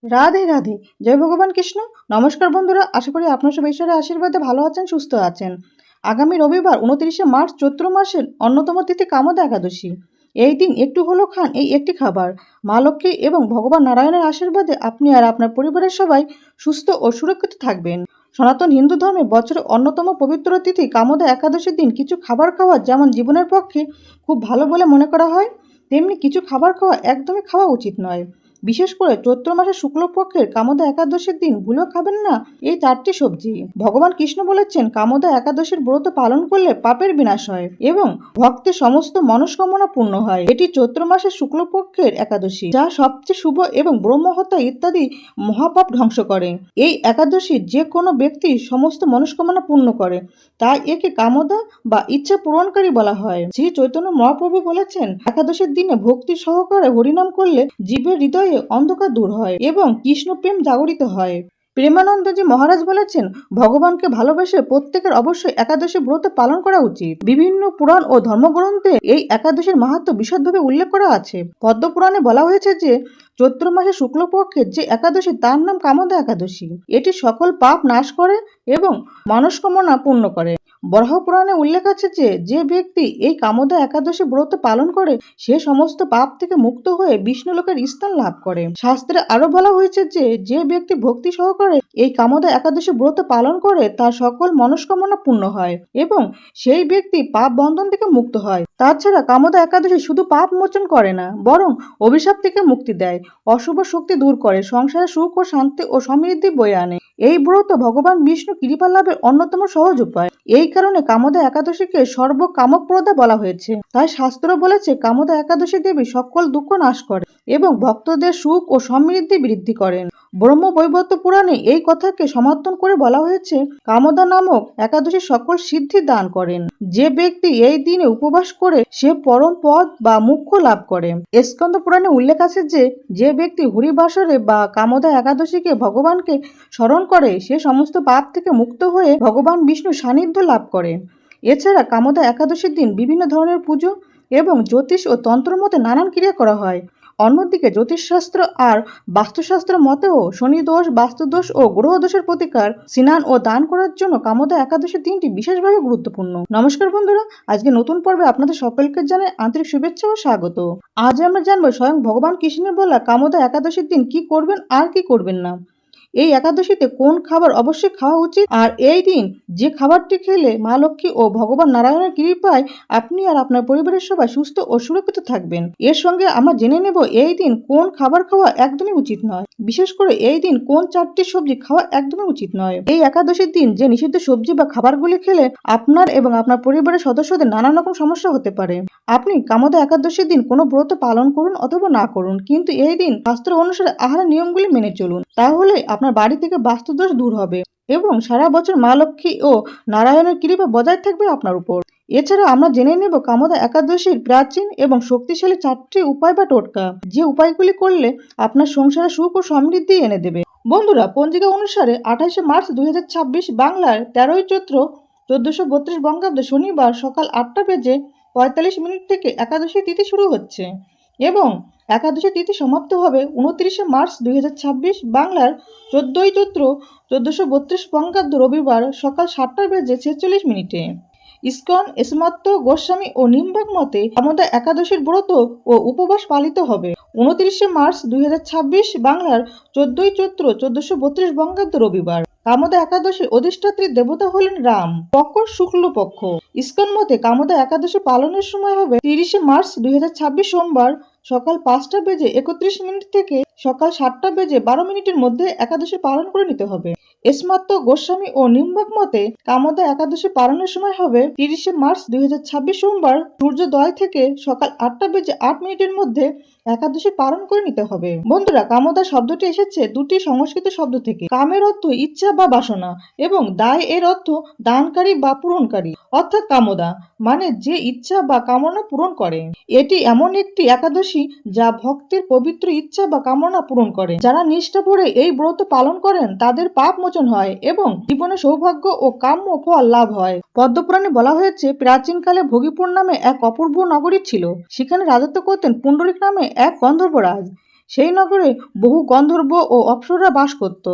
রাধে রাধে। জয় ভগবান কৃষ্ণ। নমস্কার বন্ধুরা, আশা করি আপনারা সবাই ঈশ্বরের আশীর্বাদে ভালো আছেন, সুস্থ আছেন। আগামী রবিবার 29শে মার্চ চৈত্র মাসের অন্যতম তিথি কামদা একাদশী। এই দিন একটু হলেও খান এই একটি খাবার। মা লক্ষ্মী এবং ভগবান নারায়ণের আশীর্বাদে আপনি আর আপনার পরিবারের সবাই সুস্থ ও সুরক্ষিত থাকবেন। সনাতন হিন্দু ধর্মে বছরের অন্যতম পবিত্র তিথি কামদা একাদশীর দিন কিছু খাবার খাওয়া যেমন জীবনের পক্ষে খুব ভালো বলে মনে করা হয়, তেমনি কিছু খাবার খাওয়া একদমই খাওয়া উচিত নয়। বিশেষ করে চৈত্র মাসের শুক্লপক্ষের কামদা একাদশীর দিন ভুলেও খাবেন না এই 4টি সবজি। ভগবান কৃষ্ণ বলেছেন কামদা একাদশীর ব্রত পালন করলে পাপের বিনাশ হয় এবং ভক্তের সমস্ত মনস্কামনা পূর্ণ হয়। এটি চৈত্র মাসের শুক্লপক্ষের একাদশী, যা সবচেয়ে শুভ এবং ব্রহ্মহত্যা ইত্যাদি মহাপাপ ধ্বংস করে। এই একাদশী যে কোনো ব্যক্তি সমস্ত মনস্কামনা পূর্ণ করে, তাই একে কামদা বা ইচ্ছা পূরণকারী বলা হয়। শ্রী চৈতন্য মহাপ্রভু বলেছেন একাদশীর দিনে ভক্তি সহকারে হরিনাম করলে জীবের হৃদয়ে অন্ধকার দূর হয় এবং কৃষ্ণ প্রেম জাগরিত হয়। প্রেমানন্দজি মহারাজ বলেছেন ভগবানকে ভালোবেসে প্রত্যেকের অবশ্যই একাদশী ব্রত পালন করা উচিত। বিভিন্ন পুরাণ ও ধর্মগ্রন্থে এই একাদশীর মাহাত্ম্য বিশদভাবে উল্লেখ করা আছে। পদ্ম পুরাণে বলা হয়েছে যে চৈত্র মাসে শুক্লপক্ষের যে একাদশী তার নাম কামদা একাদশী। এটি সকল পাপ নাশ করে এবং মনস্কামনা পূর্ণ করে। বরাহ পুরাণে উল্লেখ আছে যে যে ব্যক্তি এই কামদা একাদশী ব্রত পালন করে সে সমস্ত পাপ থেকে মুক্ত হয়ে বিষ্ণুলোকের স্থান লাভ করে। শাস্ত্রে আরো বলা হয়েছে যে যে ব্যক্তি ভক্তি সহকারে এই কামদা একাদশী ব্রত পালন করে তার সকল মনস্কামনা পূর্ণ হয় এবং সেই ব্যক্তি পাপ বন্ধন থেকে মুক্ত হয়। তাছাড়া কামদা একাদশী শুধু পাপ মোচন করে না, বরং অভিশাপ থেকে মুক্তি দেয়, অশুভ শক্তি দূর করে, সংসারে সুখ ও শান্তি ও সমৃদ্ধি বয়ে আনে। এই ব্রত ভগবান বিষ্ণু কৃপা লাভের অন্যতম সহজ উপায়। এই কারণে কামদা একাদশীকে সর্বকামপ্রদা বলা হয়েছে। তাই শাস্ত্র বলেছে কামদা একাদশী দেবী সকল দুঃখ নাশ করে এবং ভক্তদের সুখ ও সমৃদ্ধি বৃদ্ধি করেন। ব্রহ্মবৈবর্ত পুরাণে এই কথাকে সমর্থন করে বলা হয়েছে কামদা নামক একাদশী সকল সিদ্ধি দান করেন। যে ব্যক্তি এই দিনে উপবাস করে সে পরম পদ বা মুখ্য লাভ করে। স্কন্দ পুরাণে উল্লেখ আছে যে যে ব্যক্তি হরিবাসরে বা কামদা একাদশীকে ভগবানকে স্মরণ করে সে সমস্ত পাপ থেকে মুক্ত হয়ে ভগবান বিষ্ণুর সান্নিধ্য লাভ করে। এছাড়া কামদা একাদশীর দিন বিভিন্ন ধরনের পুজো এবং জ্যোতিষ ও তন্ত্র মতে নানান ক্রিয়া করা হয়। অন্যদিকে জ্যোতিষশাস্ত্র আর বাস্তুশাস্ত্র মতেও শনিদোষ, বাস্তুদোষ ও গ্রহদোষের প্রতিকার, স্নান ও দান করার জন্য কামদা একাদশীর দিনটি বিশেষভাবে গুরুত্বপূর্ণ। নমস্কার বন্ধুরা, আজকে নতুন পর্বে আপনাদের সকলকে জানাই আন্তরিক শুভেচ্ছা ও স্বাগত। আজ আমরা জানবো স্বয়ং ভগবান কৃষ্ণের বলা কামদা একাদশীর দিন কি করবেন আর কি করবেন না। এই একাদশীতে কোন খাবার অবশ্যই খাওয়া উচিত, আর এই দিন যে খাবারটি খেলে মা লক্ষ্মী ও ভগবান নারায়ণের কৃপায় আপনি আর আপনার পরিবারের সবাই সুস্থ ও সুরক্ষিত থাকবেন। এর সঙ্গে আমরা জেনে নেব এই দিন কোন খাবার খাওয়া একদমই উচিত নয়, বিশেষ করে এই দিন কোন 4টি সবজি খাওয়া একদমই উচিত নয়। এই একাদশীর দিন যে নিষিদ্ধ সবজি বা খাবারগুলি খেলে আপনার এবং আপনার পরিবারের সদস্যদের নানান রকম সমস্যা হতে পারে। আপনি কামদা একাদশীর দিন কোনো ব্রত পালন করুন অথবা না করুন, কিন্তু এই দিন শাস্ত্র অনুসারে আহারের নিয়মগুলি মেনে চলুন। তাহলে আপনার বাড়ি থেকে বাস্তুদোষ দূর হবে এবং সারা বছর মা লক্ষ্মী ও নারায়ণের কৃপা বজায় থাকবে আপনার উপর। এছাড়া আমরা জেনে নেব কামদা একাদশীর প্রাচীন এবং শক্তিশালী 4টি উপায় বা টোটকা, যে উপায়গুলি করলে আপনার সংসারে সুখ ও সমৃদ্ধি এনে দেবে। বন্ধুরা, পঞ্জিকা অনুসারে 28শে মার্চ 2026 বাংলার 13ই চৈত্র 1432 বঙ্গাব্দে শনিবার সকাল 8টা বেজে 45 মিনিট থেকে একাদশী তিথি শুরু হচ্ছে এবং একাদশী তিথি সমাপ্ত হবে 29শে মার্চ 2026 বাংলার 14ই চৈত্র 1432 বঙ্গাব্দ রবিবার সকাল 7টা বেজে 46 মিনিটে। ইস্কন, এসমাত্ত গোস্বামী ও নিম্বাক মতে কামদা একাদশীর ব্রত ও উপবাস পালিত হবে 29শে মার্চ 2026 বাংলার 14ই চৈত্র 1432 বঙ্গাব্দ রবিবার। কামদা একাদশীর অধিষ্ঠাত্রী দেবতা হলেন রাম। পক্ষ শুক্ল পক্ষ। ইস্কন মতে কামদা একাদশী পালনের সময় হবে 30শে মার্চ 2026 সোমবার সকাল 5টা বেজে 31 মিনিট থেকে সকাল 7টা বেজে 12 মিনিটের মধ্যে একাদশী পালন করে নিতে হবে। এসমাত্ত গোস্বামী ও নিম্বাক মতে কামদা একাদশী পালনের সময় হবে 30শে মার্চ 2026 সোমবার সূর্যোদয় থেকে সকাল 8টা বেজে 8 মিনিটের মধ্যে একাদশী পালন করে নিতে হবে। বন্ধুরা, কামদা শব্দটি এসেছে দুটি সংস্কৃত শব্দ থেকে। কামের অর্থ ইচ্ছা বা বাসনা এবং দায় এর অর্থ দানকারী বা পূরণকারী, অর্থাৎ কামদা মানে যে ইচ্ছা বা কামনা পূরণ করে। এটি এমন একটি একাদশী যা ভক্তের পবিত্র ইচ্ছা বা কামনা পূরণ করে। যারা নিষ্ঠা ভরে এই ব্রত পালন করেন তাদের পাপ মোচন হয় এবং জীবনে সৌভাগ্য ও কাম্য ফল লাভ হয়। পদ্মপুরাণে বলা হয়েছে প্রাচীনকালে ভোগীপুর নামে এক অপূর্ব নগরী ছিল। সেখানে রাজত্ব করতেন পুণ্ডরিক নামে এক গন্ধর্বরাজ। সেই নগরে বহু গন্ধর্ব ও অপ্সররা বাস করত।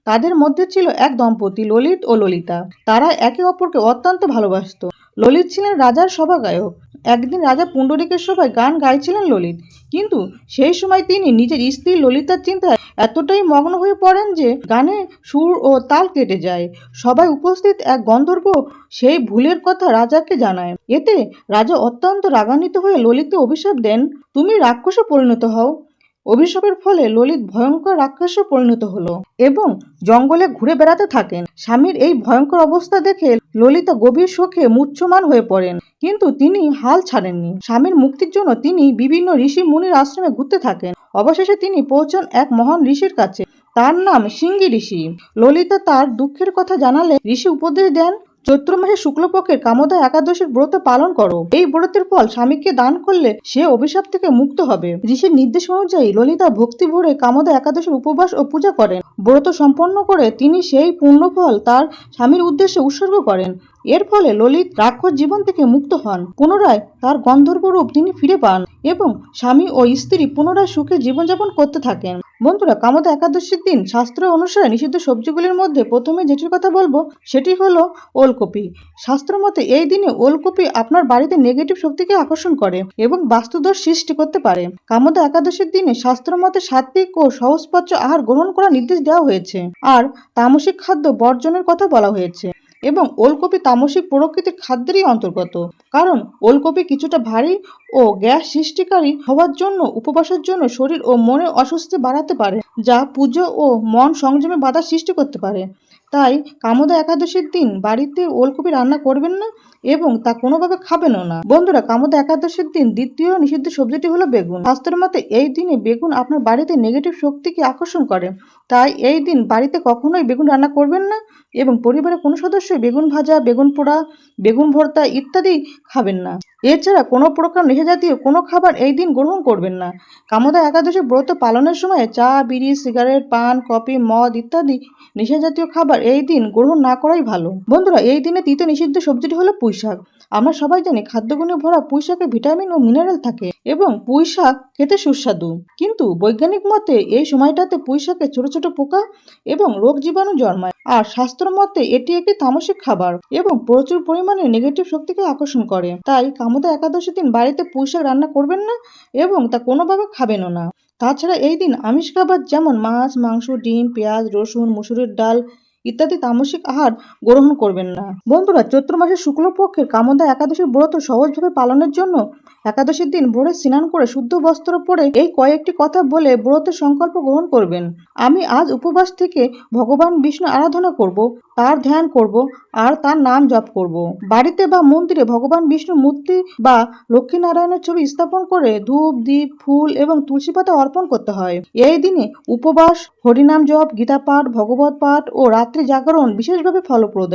তাদের মধ্যে ছিল এক দম্পতি, ললিত ও ললিতা। তারা একে অপরকে অত্যন্ত ভালোবাসত। ললিত ছিলেন রাজার সভাগায়ক। একদিন রাজা পুণ্ডরীকের সভায় গান গাইছিলেন ললিত, কিন্তু সেই সময় তিনি নিজের স্ত্রী ললিতার চিন্তায় এতটাই মগ্ন হয়ে পড়েন যে গানে সুর ও তাল কেটে যায়। সবাই উপস্থিত এক গন্ধর্ব সেই ভুলের কথা রাজাকে জানায়। এতে রাজা অত্যন্ত রাগান্বিত হয়ে ললিতকে অভিশাপ দেন, তুমি রাক্ষসে পরিণত হও। অভিশাপের ফলে ললিত ভয়ঙ্কর রাক্ষসে পরিণত হলো এবং জঙ্গলে ঘুরে বেড়াতে থাকেন। স্বামীর এই ভয়ঙ্কর অবস্থা দেখে ললিতা গভীর শোকে মূহ্যমান হয়ে পড়েন, কিন্তু তিনি হাল ছাড়েননি। স্বামীর মুক্তির জন্য তিনি বিভিন্ন ঋষি মুনির আশ্রমে ঘুরতে থাকেন। অবশেষে তিনি পৌঁছান এক মহান ঋষির কাছে। তার নাম সিঙ্গি ঋষি। ললিতা তার দুঃখের কথা জানালে ঋষি উপদেশ দেন, চৈত্র মাসে শুক্লপক্ষের কামদা একাদশীর ব্রত পালন করো। এই ব্রতের ফল স্বামীকে দান করলে সে অভিশাপ থেকে মুক্ত হবে। ঋষির নির্দেশ অনুযায়ী ললিতা ভক্তি ভরে কামদা একাদশীর উপবাস ও পূজা করেন। ব্রত সম্পন্ন করে তিনি সেই পুণ্যফল তার স্বামীর উদ্দেশ্যে উৎসর্গ করেন। এর ফলে ললিত রাক্ষস জীবন থেকে মুক্ত হন। পুনরায় তার গন্ধর্ব রূপ তিনি ফিরে পান এবং স্বামী ও স্ত্রী পুনরায় সুখে জীবনযাপন করতে থাকেন। বন্ধুরা, কামদা একাদশীর দিন শাস্ত্র অনুসারে নিষিদ্ধ সবজিগুলির মধ্যে প্রথমে যেটির কথা বলবো সেটি হলো ওলকপি। শাস্ত্র মতে এই দিনে ওলকপি আপনার বাড়িতে নেগেটিভ শক্তিকে আকর্ষণ করে এবং বাস্তুদোষ সৃষ্টি করতে পারে। কামদা একাদশীর দিনে শাস্ত্র মতে সাত্বিক ও সহজপাচ্য আহার গ্রহণ করার নির্দেশ দেওয়া হয়েছে, আর তামসিক খাদ্য বর্জনের কথা বলা হয়েছে। এবং ওলকপি তামসিক প্রকৃতির খাদ্যেরই অন্তর্গত, কারণ ওলকপি কিছুটা ভারী ও গ্যাস সৃষ্টিকারী হওয়ার জন্য উপবাসের জন্য শরীর ও মনের অস্বস্তি বাড়াতে পারে, যা পুজো ও মন সংযমে বাধা সৃষ্টি করতে পারে। তাই কামদা একাদশীর দিন বাড়িতে ওলকপি রান্না করবেন না এবং তা কোনোভাবে খাবেনও না। বন্ধুরা, কামদা একাদশীর দিন দ্বিতীয় নিষিদ্ধ সবজিটি হলো বেগুন। শাস্ত্রের মতে এই দিনে বেগুন আপনার বাড়িতে নেগেটিভ শক্তিকে আকর্ষণ করে। তাই এই দিন বাড়িতে কখনোই বেগুন রান্না করবেন না এবং পরিবারের কোনো সদস্যই বেগুন ভাজা, বেগুন পোড়া, বেগুন ভর্তা ইত্যাদি খাবেন না। এছাড়া কোনো প্রকার নেশা জাতীয় কোনো খাবার এই দিন গ্রহণ করবেন না। কামদা একাদশী ব্রত পালনের সময় চা, বিড়ি, সিগারেট, পান, কফি, মদ ইত্যাদি নেশা জাতীয় খাবার এই দিন গ্রহণ না করাই ভালো। বন্ধুরা, এই দিনে তৃতীয় নিষিদ্ধ সবজিটি হলো পুঁই শাক। আমরা সবাই জানি খাদ্যগুণে ভরা পুঁই শাকে ভিটামিন ও মিনারেল থাকে এবং পুঁই শাক খেতে সুস্বাদু। কিন্তু বৈজ্ঞানিক মতে এই সময়টাতে পুঁই শাকে ছোট ছোট পোকা এবং রোগ জীবাণু জন্মায়, আর শাস্ত্র মতে এটি একটি তামসিক খাবার এবং প্রচুর পরিমাণে নেগেটিভ শক্তিকে আকর্ষণ করে। তাই কামদা একাদশীর দিন বাড়িতে পুঁই শাক রান্না করবেন না এবং তা কোনোভাবে খাবেনও না। তাছাড়া এই দিন আমিষ খাবার যেমন মাছ, মাংস, ডিম, পেঁয়াজ, রসুন, মুসুরির ডাল ইত্যাদি তামসিক আহার গ্রহণ করবেন না। বন্ধুরা, চৈত্র মাসের শুক্লপক্ষের কামদা একাদশীর ব্রত সহজভাবে পালনের জন্য একাদশীর দিন ভোরে স্নান করে শুদ্ধ বস্ত্র পরে এই কয়েকটি কথা বলে ব্রতের সংকল্প গ্রহণ করবেন। আমি আজ উপবাস থেকে ভগবান বিষ্ণু আরাধনা করব, তার ধ্যান করব আর তার নাম জপ করব। বাড়িতে বা মন্দিরে ভগবান বিষ্ণুর মূর্তি বা লক্ষ্মীনারায়ণের ছবি স্থাপন করে ধূপ, দ্বীপ, ফুল এবং তুলসী পাতা অর্পণ করতে হয়। এই দিনে উপবাস, হরিনাম জপ, গীতা পাঠ, ভগবত পাঠ ও রাত্রি জাগরণ বিশেষভাবে ফলপ্রদ।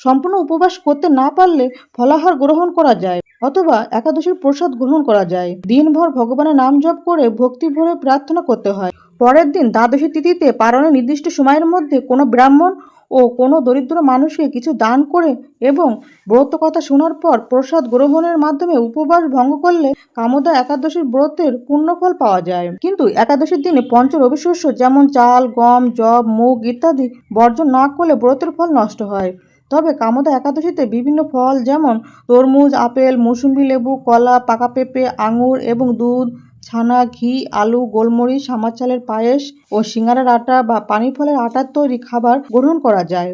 সম্পূর্ণ উপবাস করতে না পারলে ফলাহার গ্রহণ করা যায় অথবা একাদশীর প্রসাদ গ্রহণ করা যায়। দিনভর ভগবানের নাম জপ করে ভক্তি ভরে প্রার্থনা করতে হয়। পরের দিন দ্বাদশী তিথিতে পারণের নির্দিষ্ট সময়ের মধ্যে কোনো ব্রাহ্মণ ও কোনো দরিদ্র মানুষকে কিছু দান করে এবং ব্রত কথা শোনার পর প্রসাদ গ্রহণের মাধ্যমে উপবাস ভঙ্গ করলে কামদা একাদশীর ব্রতের পুণ্যফল পাওয়া যায়। কিন্তু একাদশীর দিনে পঞ্চ রবিশস্য যেমন চাল, গম, যব, মুগ ইত্যাদি বর্জন না করলে ব্রতের ফল নষ্ট হয়। তবে কামদা একাদশীতে বিভিন্ন ফল যেমন তরমুজ, আপেল, মৌসুম্বি লেবু, কলা, পাকা পেঁপে, আঙুর এবং দুধ, ছানা, ঘি, আলু, গোলমরিচ, সামার চালের পায়েস ও সিঙ্গারার আটা বা পানি ফলের আটার তৈরি খাবার গ্রহণ করা যায়।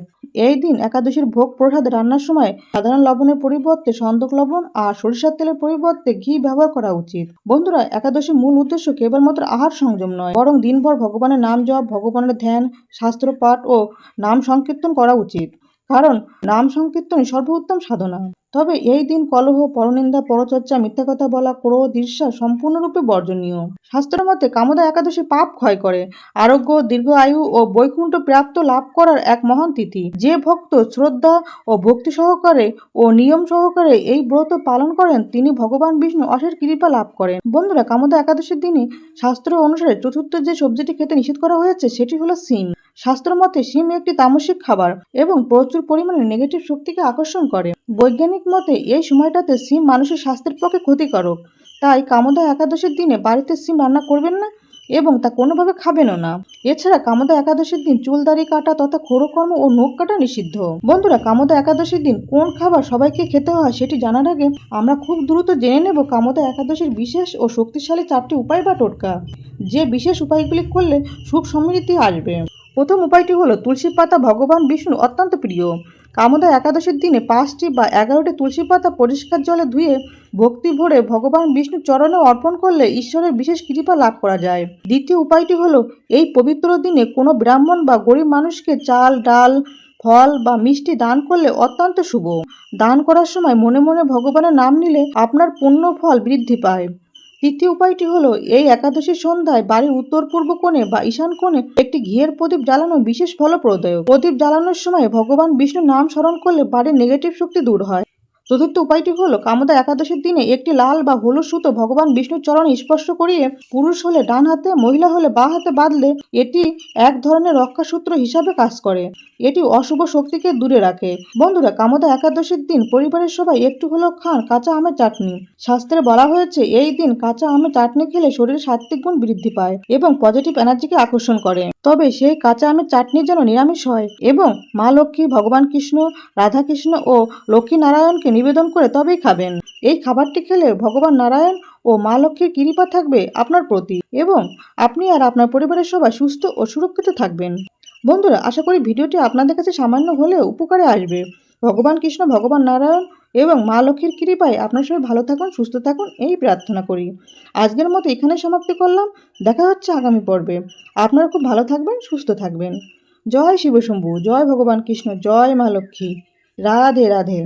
এই দিন একাদশীর ভোগ প্রসাদ রান্নার সময় সাধারণ লবণের পরিবর্তে সন্দক লবণ আর সরিষার তেলের পরিবর্তে ঘি ব্যবহার করা উচিত। বন্ধুরা, একাদশীর মূল উদ্দেশ্য কেবলমাত্র আহার সংযম নয়, বরং দিনভর ভগবানের নাম জপ, ভগবানের ধ্যান, শাস্ত্র পাঠ ও নাম সংকীর্তন করা উচিত, কারণ নাম সংকীর্তনই সর্বোত্তম সাধনা। তবে এই দিন কলহ, পরনিন্দা, পরচর্চা, মিথ্যা কথা বলা, ক্রোধ, ঈর্ষা সম্পূর্ণরূপে বর্জনীয়। শাস্ত্র মতে কামদা একাদশী পাপ ক্ষয় করে, আরোগ্য, দীর্ঘ আয়ু ও বৈকুণ্ঠ প্রাপ্ত লাভ করার এক মহান তিথি। যে ভক্ত শ্রদ্ধা ও ভক্তি সহকারে ও নিয়ম সহকারে এই ব্রত পালন করেন তিনি ভগবান বিষ্ণু অশেষ কৃপা লাভ করেন। বন্ধুরা, কামদা একাদশীর দিনে শাস্ত্র অনুসারে চতুর্থ যে সবজিটি খেতে নিষেধ করা হয়েছে সেটি হলো শিম। শাস্ত্র মতে শিম একটি তামসিক খাবার এবং প্রচুর পরিমাণে নেগেটিভ শক্তিকে আকর্ষণ করে। বৈজ্ঞানিক মতে এই সময়টাতে শিম মানুষের স্বাস্থ্যের পক্ষে ক্ষতিকারক। তাই কামদা একাদশীর দিনে বাড়িতে শিম রান্না করবেন না এবং তা কোনোভাবে খাবেনও না। এছাড়া কামোদা একাদশীর দিন চুলদাড়ি কাটা তথা খোরকর্ম ও নখ কাটা নিষিদ্ধ। বন্ধুরা, কামোদা একাদশীর দিন কোন খাবার সবাইকে খেতে হয় সেটি জানার আগে আমরা খুব দ্রুত জেনে নেব কামোদা একাদশীর বিশেষ ও শক্তিশালী 4টি উপায় বা টোটকা, যে বিশেষ উপায়গুলি করলে সুখ সমৃদ্ধি আসবে। প্রথম উপায়টি হলো তুলসী পাতা ভগবান বিষ্ণুর অত্যন্ত প্রিয়। কামোদা একাদশীর দিনে 5টি বা 11টি তুলসী পাতা পরিষ্কার জলে ধুয়ে ভক্তি ভরে ভগবান বিষ্ণুর চরণে অর্পণ করলে ঈশ্বরের বিশেষ কৃপা লাভ করা যায়। দ্বিতীয় উপায়টি হলো এই পবিত্র দিনে কোনো ব্রাহ্মণ বা গরিব মানুষকে চাল, ডাল, ফল বা মিষ্টি দান করলে অত্যন্ত শুভ। দান করার সময় মনে মনে ভগবানের নাম নিলে আপনার পুণ্য ফল বৃদ্ধি পায়। তৃতীয় উপায়টি হলো এই একাদশীর সন্ধ্যায় বাড়ির উত্তর পূর্ব কোণে বা ঈশান কোণে একটি ঘিয়ের প্রদীপ জ্বালানো বিশেষ ফলপ্রদায়ক। প্রদীপ জ্বালানোর সময় ভগবান বিষ্ণুর নাম স্মরণ করলে বাড়ির নেগেটিভ শক্তি দূর হয়। চতুর্থ উপায়টি হলো কামোদা একাদশীর দিনে একটি লাল বা হলুদ সুতো ভগবান বিষ্ণুর চরণে স্পর্শ করিয়ে পুরুষ হলে ডান হাতে, মহিলা হলে বাঁ হাতে বাঁধলে এটি এক ধরনের রক্ষাসূত্র হিসাবে কাজ করে। এটি অশুভ শক্তিকে দূরে রাখে। বন্ধুরা, কামোদা একাদশীর দিন পরিবারের সবাই একটু হলেও খান কাঁচা আমের চাটনি। শাস্ত্রে বলা হয়েছে এই দিন কাঁচা আমের চাটনি খেলে শরীরে সাত্ত্বিক গুণ বৃদ্ধি পায় এবং পজিটিভ এনার্জিকে আকর্ষণ করে। তবে সেই কাঁচা আমের চাটনি যেন নিরামিষ হয় এবং মা লক্ষ্মী, ভগবান কৃষ্ণ, রাধাকৃষ্ণ ও লক্ষ্মী নারায়ণকে নিবেদন করে তবেই খাবেন। এই খাবারটি খেলে ভগবান নারায়ণ ও মা লক্ষ্মীর কৃপা থাকবে আপনার প্রতি এবং আপনি আর আপনার পরিবারের সবাই সুস্থ ও সুরক্ষিত থাকবেন। বন্ধুরা, আশা করি ভিডিওটি আপনাদের কাছে সামান্য হলেও উপকারে আসবে। ভগবান কৃষ্ণ, ভগবান নারায়ণ এবং মা লক্ষ্মীর কৃপায় আপনার সবাই ভালো থাকুন, সুস্থ থাকুন এই প্রার্থনা করি। আজকের মতো এখানে সমাপ্তি করলাম। দেখা হচ্ছে আগামী পর্বে। আপনারা খুব ভালো থাকবেন, সুস্থ থাকবেন। জয় শিবশম্ভু, জয় ভগবান কৃষ্ণ, জয় মা লক্ষ্মী। রাধে রাধে।